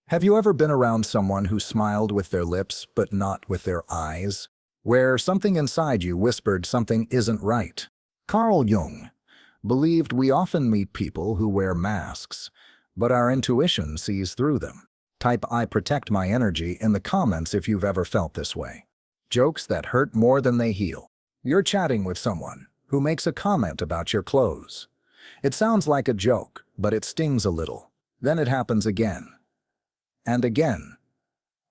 Have you ever been around someone who smiled with their lips but not with their eyes? Where something inside you whispered something isn't right? Carl Jung believed we often meet people who wear masks, but our intuition sees through them. Type "I protect my energy" in the comments if you've ever felt this way. Jokes that hurt more than they heal. You're chatting with someone who makes a comment about your clothes. It sounds like a joke, but it stings a little. Then it happens again and again.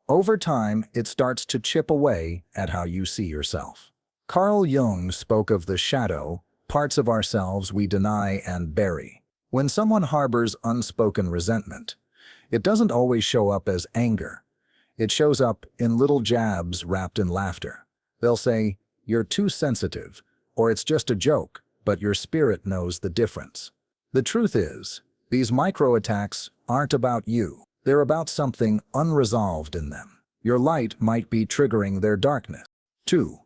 Over time, it starts to chip away at how you see yourself. Carl Jung spoke of the shadow, parts of ourselves we deny and bury. When someone harbors unspoken resentment, it doesn't always show up as anger. It shows up in little jabs wrapped in laughter. They'll say, "You're too sensitive," or "It's just a joke," but your spirit knows the difference. The truth is, these micro-attacks aren't about you. They're about something unresolved in them. Your light might be triggering their darkness. 2.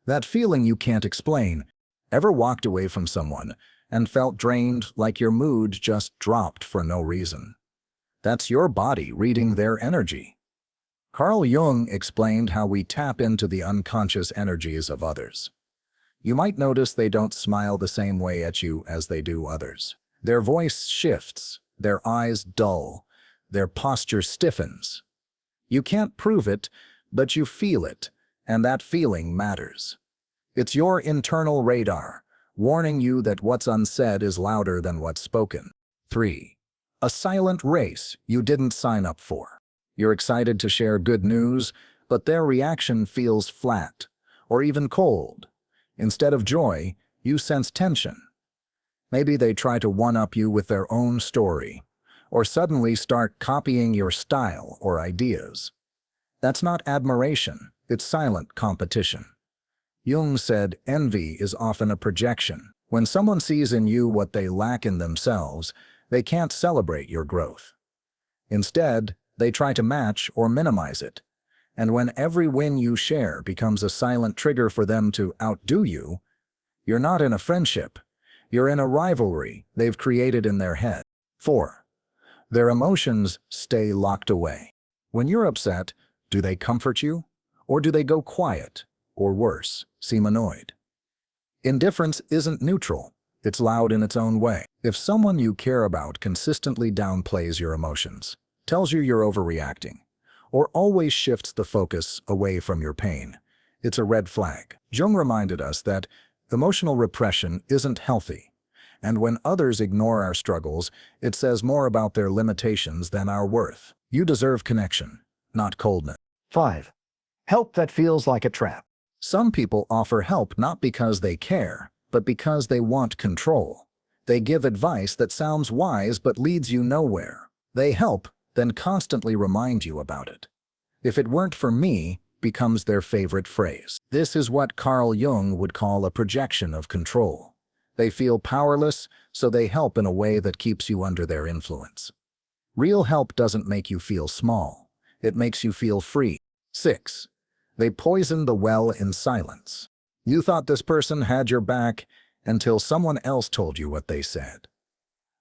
That feeling you can't explain. Ever walked away from someone and felt drained, like your mood just dropped for no reason? That's your body reading their energy. Carl Jung explained how we tap into the unconscious energies of others. You might notice they don't smile the same way at you as they do others. Their voice shifts, their eyes dull, their posture stiffens. You can't prove it, but you feel it, and that feeling matters. It's your internal radar, warning you that what's unsaid is louder than what's spoken. 3. A silent race you didn't sign up for. You're excited to share good news, but their reaction feels flat, or even cold. Instead of joy, you sense tension. Maybe they try to one-up you with their own story, or suddenly start copying your style or ideas. That's not admiration, it's silent competition. Jung said envy is often a projection. When someone sees in you what they lack in themselves, they can't celebrate your growth. Instead, they try to match or minimize it. And when every win you share becomes a silent trigger for them to outdo you, you're not in a friendship. You're in a rivalry they've created in their head. 4. Their emotions stay locked away. When you're upset, do they comfort you? Or do they go quiet? Or worse, seem annoyed? Indifference isn't neutral. It's loud in its own way. If someone you care about consistently downplays your emotions, tells you you're overreacting, or always shifts the focus away from your pain, it's a red flag. Jung reminded us that emotional repression isn't healthy. And when others ignore our struggles, it says more about their limitations than our worth. You deserve connection, not coldness. 5. Help that feels like a trap. Some people offer help not because they care, but because they want control. They give advice that sounds wise but leads you nowhere. They help, then constantly remind you about it. "If it weren't for me," becomes their favorite phrase. This is what Carl Jung would call a projection of control. They feel powerless, so they help in a way that keeps you under their influence. Real help doesn't make you feel small. It makes you feel free. 6. They poison the well in silence. You thought this person had your back until someone else told you what they said.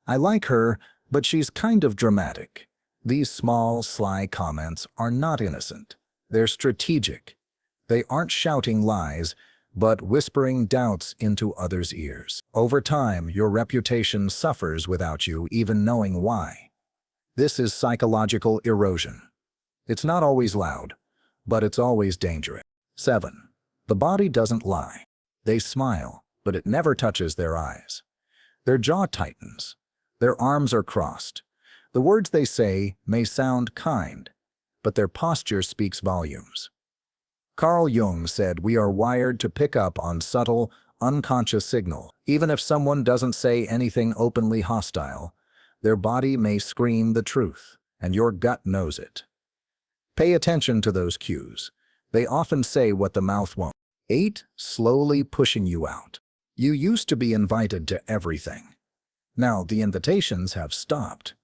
"I like her, but she's kind of dramatic." These small, sly comments are not innocent. They're strategic. They aren't shouting lies, but whispering doubts into others' ears. Over time, your reputation suffers without you even knowing why. This is psychological erosion. It's not always loud, but it's always dangerous. 7. The body doesn't lie. They smile, but it never touches their eyes. Their jaw tightens. Their arms are crossed. The words they say may sound kind, but their posture speaks volumes. Carl Jung said we are wired to pick up on subtle, unconscious signals. Even if someone doesn't say anything openly hostile, their body may scream the truth, and your gut knows it. Pay attention to those cues. They often say what the mouth won't. 8. Slowly pushing you out. You used to be invited to everything. Now the invitations have stopped.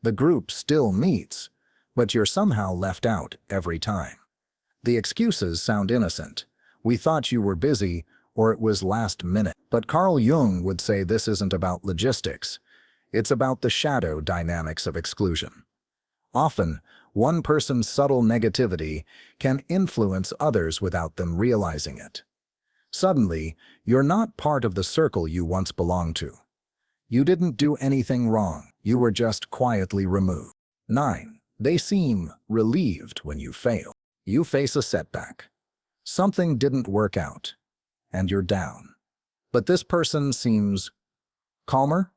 The group still meets, but you're somehow left out every time. The excuses sound innocent. "We thought you were busy," or "It was last minute." But Carl Jung would say this isn't about logistics. It's about the shadow dynamics of exclusion. Often, One person's subtle negativity can influence others without them realizing it. Suddenly, you're not part of the circle you once belonged to. You didn't do anything wrong, you were just quietly removed. 9. They seem relieved when you fail. You face a setback. Something didn't work out, and you're down. But this person seems calmer,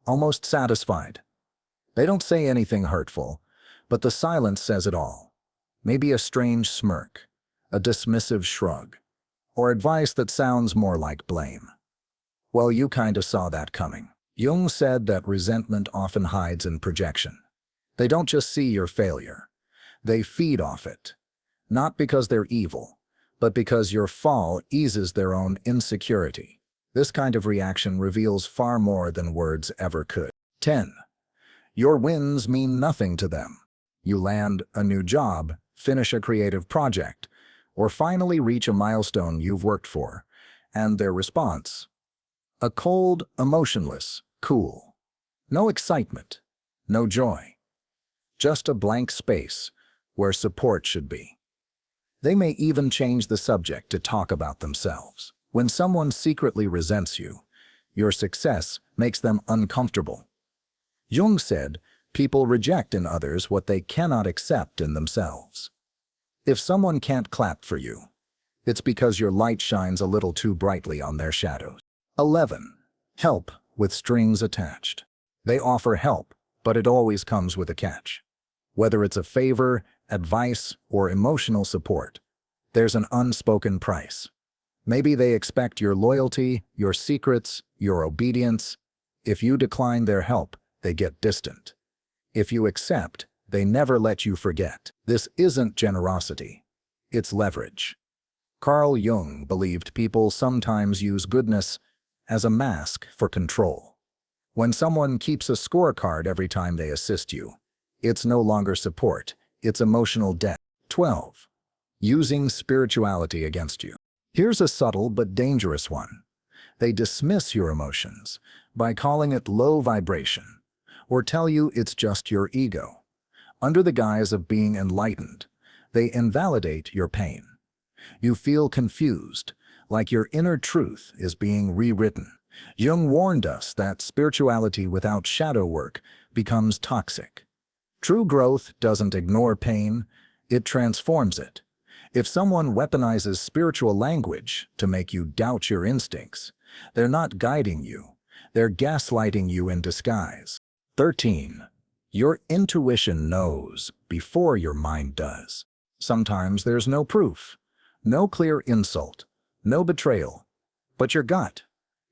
almost satisfied. They don't say anything hurtful, but the silence says it all. Maybe a strange smirk, a dismissive shrug, or advice that sounds more like blame. Well, you kind of saw that coming. Jung said that resentment often hides in projection. They don't just see your failure. They feed off it. Not because they're evil, but because your fall eases their own insecurity. This kind of reaction reveals far more than words ever could. 10. Your wins mean nothing to them. You land a new job, finish a creative project, or finally reach a milestone you've worked for, and their response: a cold, emotionless, cool. No excitement, no joy. Just a blank space where support should be. They may even change the subject to talk about themselves. When someone secretly resents you, your success makes them uncomfortable. Jung said, people reject in others what they cannot accept in themselves. If someone can't clap for you, it's because your light shines a little too brightly on their shadows. 11. Help with strings attached. They offer help, but it always comes with a catch. Whether it's a favor, advice, or emotional support, there's an unspoken price. Maybe they expect your loyalty, your secrets, your obedience. If you decline their help, they get distant. If you accept, they never let you forget. This isn't generosity. It's leverage. Carl Jung believed people sometimes use goodness as a mask for control. When someone keeps a scorecard every time they assist you, it's no longer support, it's emotional debt. 12. Using spirituality against you. Here's a subtle but dangerous one. They dismiss your emotions by calling it low vibration, or tell you it's just your ego. Under the guise of being enlightened, they invalidate your pain. You feel confused, like your inner truth is being rewritten. Jung warned us that spirituality without shadow work becomes toxic. True growth doesn't ignore pain, it transforms it. If someone weaponizes spiritual language to make you doubt your instincts, they're not guiding you, they're gaslighting you in disguise. 13. Your intuition knows before your mind does. Sometimes there's no proof, no clear insult, no betrayal, but your gut,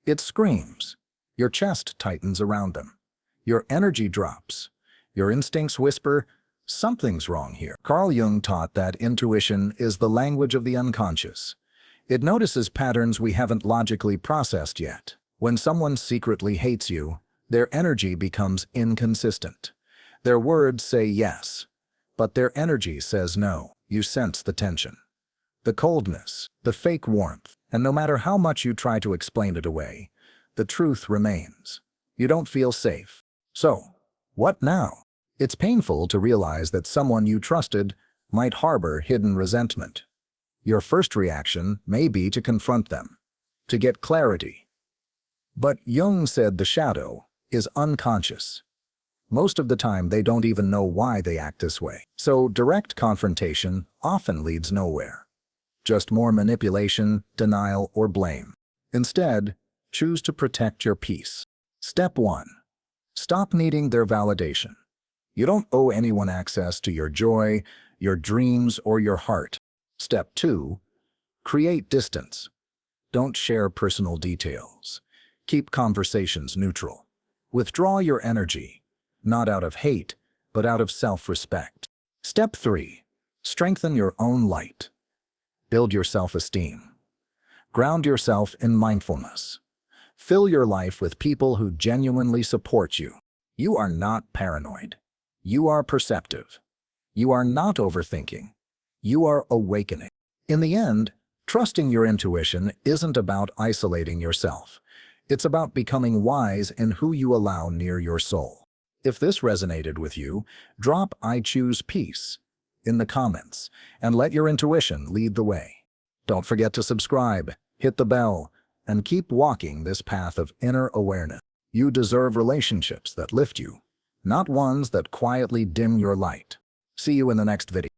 it screams. Your chest tightens around them. Your energy drops. Your instincts whisper, something's wrong here. Carl Jung taught that intuition is the language of the unconscious. It notices patterns we haven't logically processed yet. When someone secretly hates you, their energy becomes inconsistent. Their words say yes, but their energy says no. You sense the tension, the coldness, the fake warmth, and no matter how much you try to explain it away, the truth remains. You don't feel safe. So, what now? It's painful to realize that someone you trusted might harbor hidden resentment. Your first reaction may be to confront them, to get clarity. But Jung said the shadow is unconscious. Most of the time, they don't even know why they act this way. So direct confrontation often leads nowhere. Just more manipulation, denial, or blame. Instead, choose to protect your peace. Step 1. Stop needing their validation. You don't owe anyone access to your joy, your dreams, or your heart. Step 2. Create distance. Don't share personal details. Keep conversations neutral. Withdraw your energy, not out of hate, but out of self-respect. Step 3. Strengthen your own light. Build your self-esteem. Ground yourself in mindfulness. Fill your life with people who genuinely support you. You are not paranoid. You are perceptive. You are not overthinking. You are awakening. In the end, trusting your intuition isn't about isolating yourself. It's about becoming wise in who you allow near your soul. If this resonated with you, drop "I choose peace" in the comments and let your intuition lead the way. Don't forget to subscribe, hit the bell, and keep walking this path of inner awareness. You deserve relationships that lift you, not ones that quietly dim your light. See you in the next video.